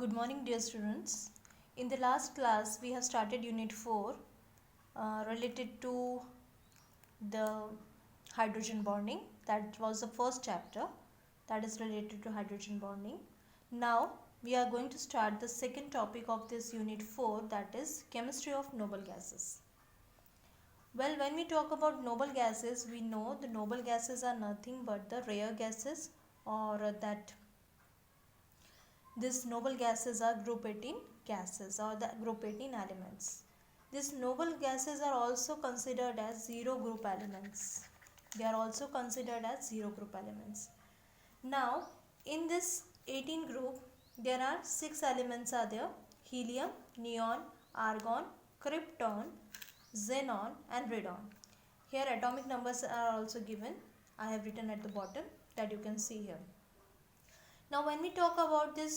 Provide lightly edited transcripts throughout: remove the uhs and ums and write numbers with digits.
Good morning, dear students. In the last class, we have started Unit 4 related to the hydrogen bonding. That was the first chapter that is related to hydrogen bonding. Now, we are going to start the second topic of this Unit 4, that is chemistry of noble gases. Well, when we talk about noble gases, we know the noble gases are nothing but the rare gases, or that these noble gases are group 18 gases, or the group 18 elements. These noble gases are also considered as zero group elements. They are also considered as zero group elements. Now, in this 18 group, there are 6 elements are there: helium, neon, argon, krypton, xenon and radon. Here atomic numbers are also given. I have written at the bottom that you can see here. Now when we talk about this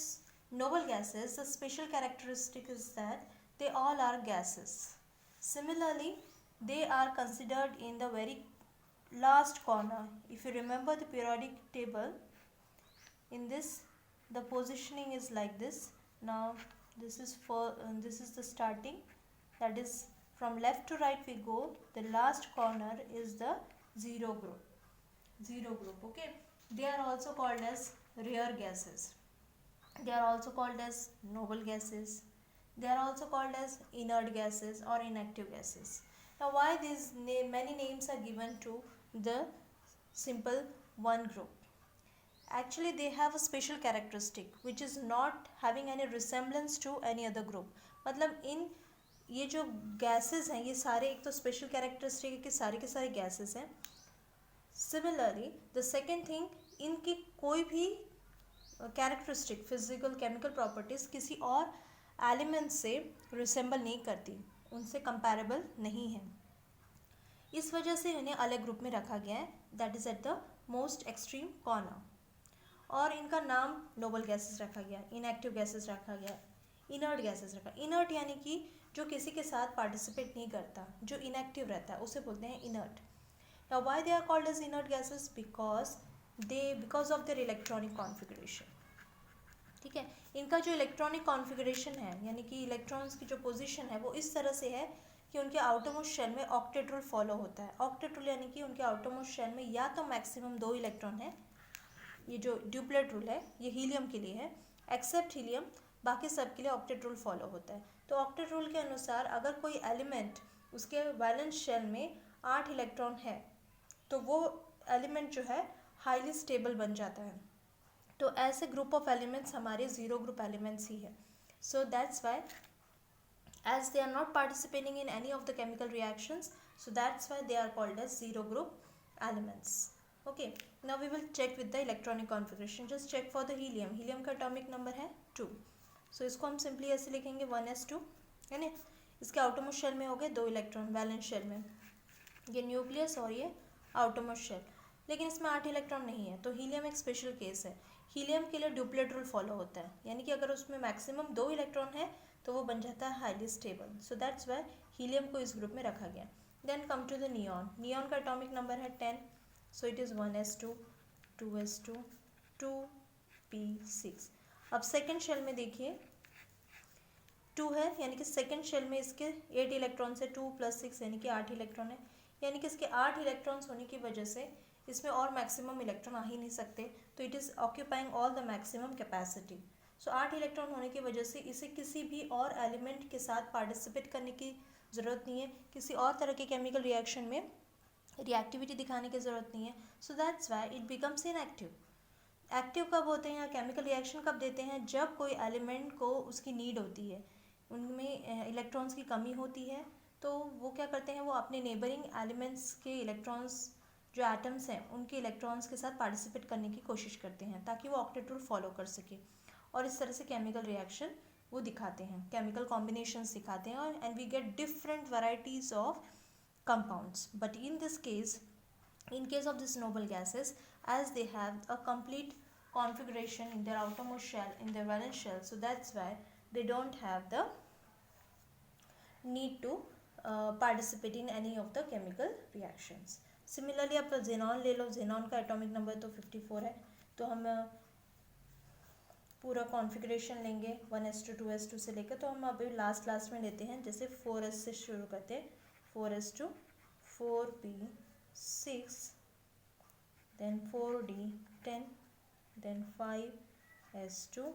noble gases, the special characteristic is that they all are gases. Similarly, they are considered in the very last corner. If you remember the periodic table, in this the positioning is like this. Now this is the starting, that is from left to right we go. The last corner is the zero group. Okay, they are also called as rare gases. They are also called as noble gases. They are also called as inert gases or inactive gases. Now why these many names are given to the simple one group? Actually they have a special characteristic which is not having any resemblance to any other group. मतलब इन ये जो gases हैं ये सारे एक तो special characteristic है कि सारे के सारे gases हैं. Similarly, the second thing, इनकी कोई भी कैरेक्टरिस्टिक फिजिकल केमिकल प्रॉपर्टीज किसी और एलिमेंट से रिसेंबल नहीं करती, उनसे कंपैरेबल नहीं है. इस वजह से इन्हें अलग ग्रुप में रखा गया है, that is at the most extreme corner. और इनका नाम नोबल गैसेस रखा गया, इनएक्टिव गैसेस रखा गया, इनर्ट गैसेस रखा. इनर्ट यानी कि जो किसी के साथ पार्टिसिपेट नहीं करता, जो इनएक्टिव रहता है उसे बोलते हैं inert. Now why they are called as inert gases? Because of their electronic configuration. ठीक है, इनका जो इलेक्ट्रॉनिक कॉन्फ़िगरेशन है यानी कि इलेक्ट्रॉन्स की जो पोजीशन है वो इस तरह से है कि उनके आउटरमोस्ट शेल में ऑक्टेट रूल फॉलो होता है. ऑक्टेट रूल यानी कि उनके आउटरमोस्ट शेल में या तो मैक्सिमम 2 इलेक्ट्रॉन है. ये जो ड्यूप्लेट रूल है ये हीलियम के लिए है, एक्सेप्ट हीलियम, बाकी सब के लिए ऑक्टेट रूल फॉलो होता है. तो ऑक्टेट रूल के अनुसार अगर कोई एलिमेंट उसके वैलेंस शेल में 8 इलेक्ट्रॉन है तो वो एलिमेंट जो है हाईली स्टेबल बन जाता है. तो ऐसे ग्रुप ऑफ एलिमेंट्स हमारे जीरो ग्रुप एलिमेंट्स ही है. So that's why as they are not participating in any of the chemical reactions, so that's why they are called as zero group elements. Okay, now we will check with the electronic configuration. Just check for the helium. Helium का atomic number है 2. सो इसको हम simply ऐसे लिखेंगे 1s2, है ना. इसके outermost shell में हो गए 2 इलेक्ट्रॉन वैलेंस शेल में, ये न्यूक्लियस और ये आउटरमोस्ट शेल. लेकिन इसमें 8 इलेक्ट्रॉन नहीं है. तो हीलियम एक स्पेशल केस है. हीलियम के लिए ड्यूप्लेट रूल फॉलो होता है, यानी कि अगर उसमें मैक्सिमम 2 इलेक्ट्रॉन है तो वो बन जाता है highly stable. So that's why helium को इस ग्रुप में रखा गया. Then come to the neon. Neon का एटॉमिक नंबर है 10. So it is 1s2, 2s2, 2p6. अब सेकेंड शेल में देखिए 2 है, यानी कि सेकेंड शेल में इसके 8 इलेक्ट्रॉन से 2 + 6 यानी कि 8 इलेक्ट्रॉन है. यानी कि इसके 8 इलेक्ट्रॉन्स होने की वजह से इसमें और मैक्सिमम इलेक्ट्रॉन आ ही नहीं सकते. तो it is occupying all the maximum capacity. So 8 electron होने की वजह से इसे किसी भी और एलिमेंट के साथ पार्टिसिपेट करने की ज़रूरत नहीं है, किसी और तरह के केमिकल रिएक्शन में रिएक्टिविटी दिखाने की ज़रूरत नहीं है. So that's why it becomes inactive. Active कब होते हैं या केमिकल रिएक्शन कब देते हैं? जब कोई एलिमेंट को उसकी नीड होती है, उनमें इलेक्ट्रॉन्स की कमी होती है, तो वो क्या करते हैं, वो अपने नेबरिंग एलिमेंट्स के इलेक्ट्रॉन्स जो एटम्स हैं उनके इलेक्ट्रॉन्स के साथ पार्टिसिपेट करने की कोशिश करते हैं ताकि वो ऑक्टेट रूल फॉलो कर सके. और इस तरह से केमिकल रिएक्शन वो दिखाते हैं, केमिकल कॉम्बिनेशंस दिखाते हैं, और and we get different varieties of compounds. But in this case, in case of this noble gases, as they have a complete configuration in their outermost shell, in their valence shell, so that's why they don't have the need to participate in any of the chemical reactions. Similarly आप xenon ले लो. xenon का atomic number तो 54 है, तो हम पूरा configuration लेंगे 1s2 2s2 से लेकर, तो हम अभी लास्ट में लेते हैं। जैसे 4s से शुरू करते हैं, 4s2 4p6, then 4d 10, then 5s2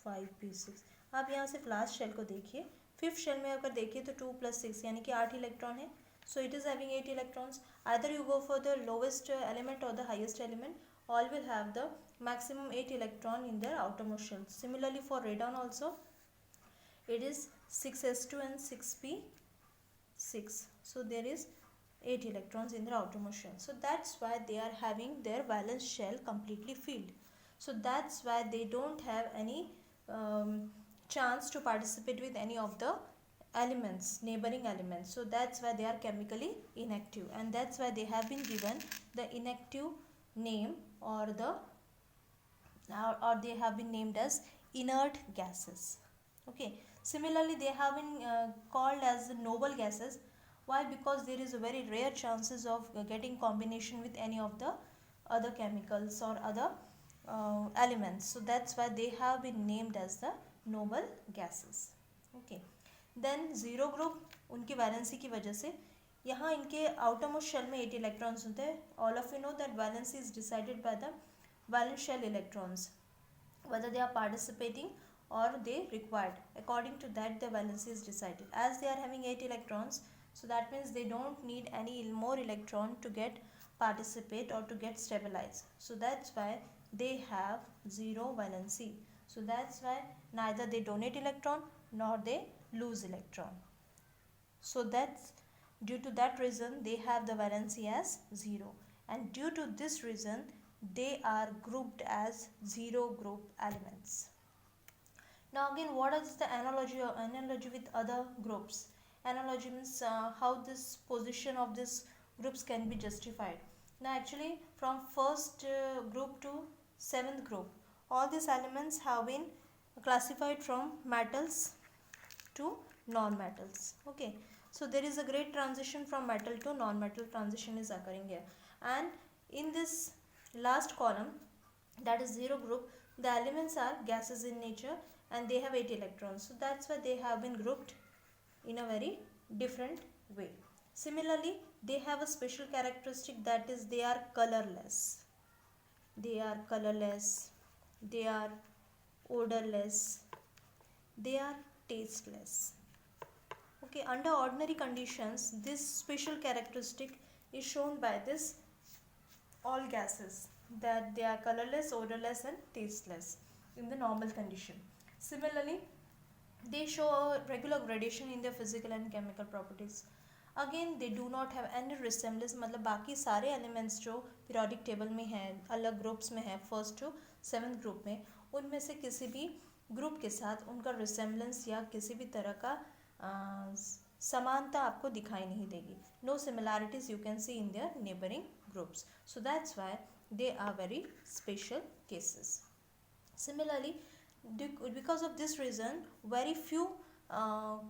5p6। आप यहाँ से लास्ट शेल को देखिए। फिफ्थ शेल में अगर देखिए तो 2 + 6 यानी कि 8 इलेक्ट्रॉन है। So it is having 8 electrons. Either you go for the lowest element or the highest element, all will have the maximum 8 electron in their outermost shell. Similarly for radon also it is 6s2 and 6p6. So there is 8 electrons in their outermost shell. So that's why they are having their valence shell completely filled. So that's why they don't have any chance to participate with any of the elements, neighboring elements. So that's why they are chemically inactive, and that's why they have been given the inactive name, or they have been named as inert gases. Okay, similarly they have been called as noble gases. Why? Because there is a very rare chances of getting combination with any of the other chemicals or other elements. So that's why they have been named as the noble gases. Okay, then zero group, उनकी valency की वजह से यहाँ इनके outer most shell में 8 electrons होते हैं. All of you know that valency is decided by the valence shell electrons, whether they are participating or they required. According to that the valency is decided. As they are having 8 electrons, so that means they don't need any more electron to get participate or to get stabilized. So that's why they have zero valency. So that's why neither they donate electron nor they lose electron. So that's due to that reason they have the valency as 0, and due to this reason they are grouped as zero group elements. Now again, what is the analogy with other groups? Analogy means how this position of these groups can be justified. Now actually from first group to seventh group, all these elements have been classified from metals to non-metals. Okay, so there is a great transition from metal to non-metal transition is occurring here, and in this last column, that is zero group, the elements are gases in nature and they have 8 electrons. So that's why they have been grouped in a very different way. Similarly, they have a special characteristic, that is they are colorless. They are colorless, they are odorless, they are tasteless. Okay, under ordinary conditions this special characteristic is shown by this all gases, that they are colorless, odorless and tasteless in the normal condition. Similarly, they show a regular gradation in their physical and chemical properties. Again, they do not have any resemblance, मतलब बाकी सारे elements जो periodic table में हैं, अलग groups में हैं, first to seventh group में, उनमें से किसी भी group के साथ उनका resemblance या किसी भी तरह का समानता आपको दिखाई नहीं देगी. No similarities you can see in their neighboring groups. So that's why they are very special cases. Similarly, because of this reason, very few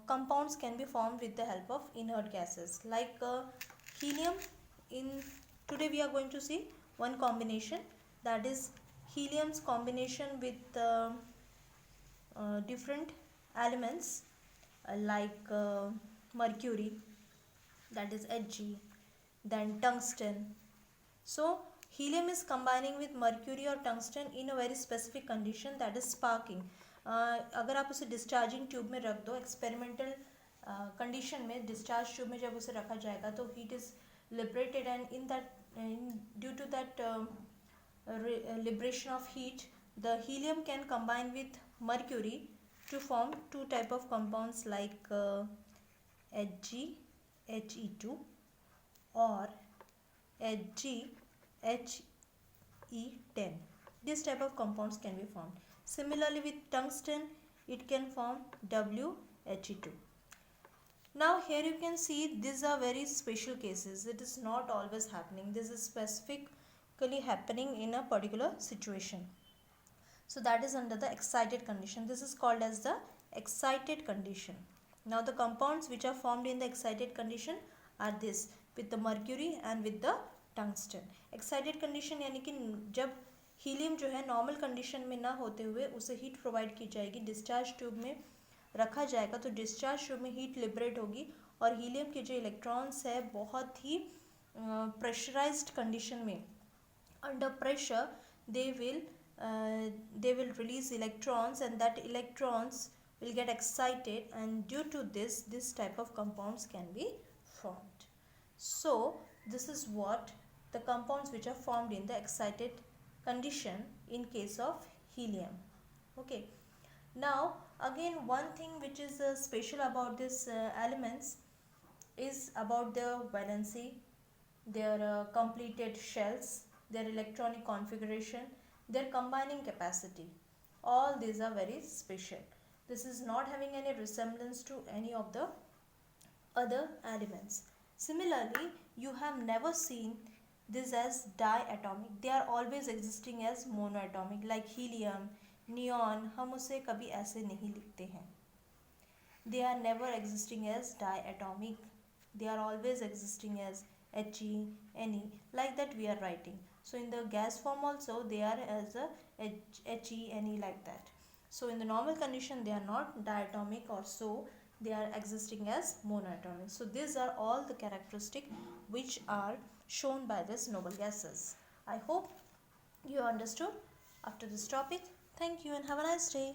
compounds can be formed with the help of inert gases, like helium. Today we are going to see one combination, that is helium's combination with different elements like mercury, that is Hg, then tungsten. So helium is combining with mercury or tungsten in a very specific condition, that is sparking. अगर आप उसे discharging tube में रख दो, experimental condition में discharge tube में जब उसे रखा जाएगा तो heat is liberated, and in that due to that liberation of heat, the helium can combine with mercury to form two type of compounds like Hg, He2 or Hg, He10. This type of compounds can be formed. Similarly with tungsten, it can form WHE2. Now here you can see these are very special cases. It is not always happening. This is specifically happening in a particular situation. So that is under the excited condition. This is called as the excited condition. Now the compounds which are formed in the excited condition are this, with the mercury and with the tungsten. Excited condition यानी कि जब helium जो है normal condition में ना होते हुए उसे हीट प्रोवाइड की जाएगी, डिस्चार्ज ट्यूब में रखा जाएगा, तो डिस्चार्ज ट्यूब में हीट लिबरेट होगी और हीलियम के जो इलेक्ट्रॉन्स है बहुत ही प्रेशराइज्ड कंडीशन में, under pressure, they will release electrons, and that electrons will get excited, and due to this type of compounds can be formed. So this is what the compounds which are formed in the excited condition in case of helium. Okay, now again one thing which is special about this elements is about their valency, their completed shells, their electronic configuration, their combining capacity. All these are very special. This is not having any resemblance to any of the other elements. Similarly, you have never seen this as diatomic. They are always existing as monoatomic, like helium, neon. हम उसे कभी ऐसे नहीं लिखते हैं. They are never existing as diatomic. They are always existing as He, Ne, like that we are writing. So in the gas form also they are as a He, Ne, like that. So in the normal condition they are not diatomic, or so they are existing as monoatomic. So these are all the characteristics which are shown by this noble gases. I hope you understood after this topic. Thank you and have a nice day.